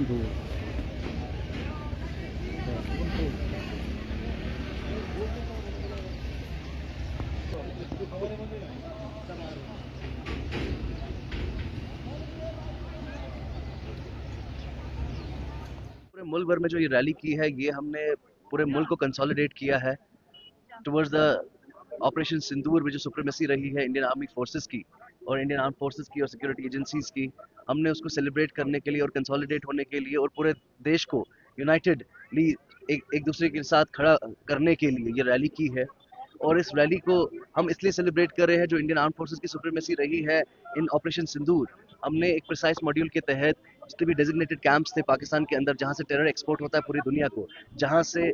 सिंदूर। पूरे मुल्क भर में जो ये रैली की है, ये हमने पूरे मुल्क को कंसोलिडेट किया है टुवर्ड्स द ऑपरेशन सिंदूर में जो सुप्रीमेसी रही है इंडियन आर्मी फोर्सेस की और इंडियन आर्म फोर्सेस की और सिक्योरिटी एजेंसीज की। हमने उसको सेलिब्रेट करने के लिए और कंसोलिडेट होने के लिए और पूरे देश को यूनाइटेडली एक दूसरे के साथ खड़ा करने के लिए ये रैली की है। और इस रैली को हम इसलिए सेलिब्रेट कर रहे हैं जो इंडियन आर्म फोर्सेस की सुप्रीमेसी रही है इन ऑपरेशन सिंदूर। हमने एक प्रिसाइज मॉड्यूल के तहत जितने भी डेजिग्नेटेड कैंप्स थे पाकिस्तान के अंदर जहां से टेरर एक्सपोर्ट होता है पूरी दुनिया को, जहां से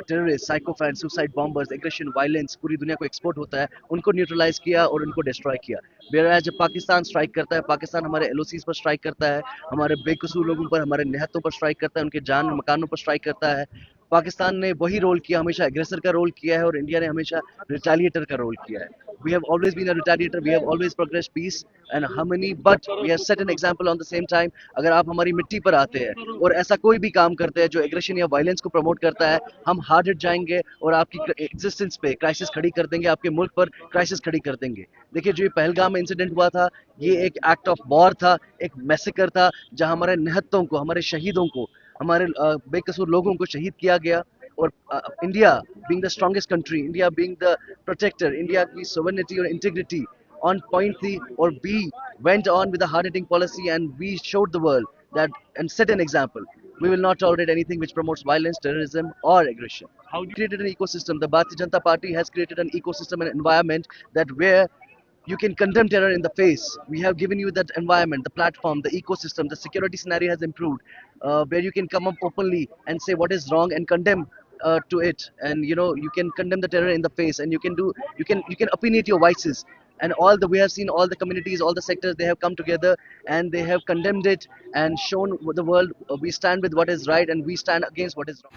terrorist, sycophant, suicide bombers, aggression, violence पूरी दुनिया को एक्सपोर्ट होता है, उनको न्यूट्रलाइज किया और उनको डिस्ट्रॉय किया। बेराज जब पाकिस्तान स्ट्राइक करता है, पाकिस्तान हमारे एलओसीज पर स्ट्राइक करता है, हमारे बेकसूर लोगों पर, हमारे निहत्तों पर स्ट्राइक करता है, उनके जान मकानों पर स्ट्राइक करता है। पाकिस्तान ने वही रोल किया, हमेशा एग्रेसर का रोल किया है और इंडिया ने हमेशा रिटेलिएटर का रोल किया है। We have always been a retaliator. We have always progressed peace and harmony, but we have set an example on the same time. अगर आप हमारी मिट्टी पर आते हैं और ऐसा कोई भी काम करते हैं जो एग्रेशन या वायलेंस को प्रमोट करता है, हम हार्ड हिट जाएंगे और आपकी एग्जिस्टेंस पे क्राइसिस खड़ी कर देंगे, आपके मुल्क पर क्राइसिस खड़ी कर देंगे। देखिए, जो ये पहलगाम में इंसिडेंट हुआ था, ये एक एक्ट ऑफ वॉर था, एक मैसेकर था, जहां हमारे निहत्तों को, हमारे शहीदों को, हमारे बेकसूर लोगों को शहीद किया गया। और India being the strongest country, India being the protector, India की sovereignty और integrity on point थी, और we went on with a hard-hitting policy and we showed the world that and set an example. We will not tolerate anything which promotes violence, terrorism or aggression. How do you created an ecosystem? The Bharatiya Janata Party has created an ecosystem and environment that where you can condemn terror in the face. We have given you that environment, the platform, the ecosystem, the security scenario has improved, where you can come up openly and say what is wrong and condemn to it, and you can condemn the terror in the face, and you can opinionate your voices. And we have seen all the communities, all the sectors, they have come together and they have condemned it and shown the world we stand with what is right and we stand against what is wrong.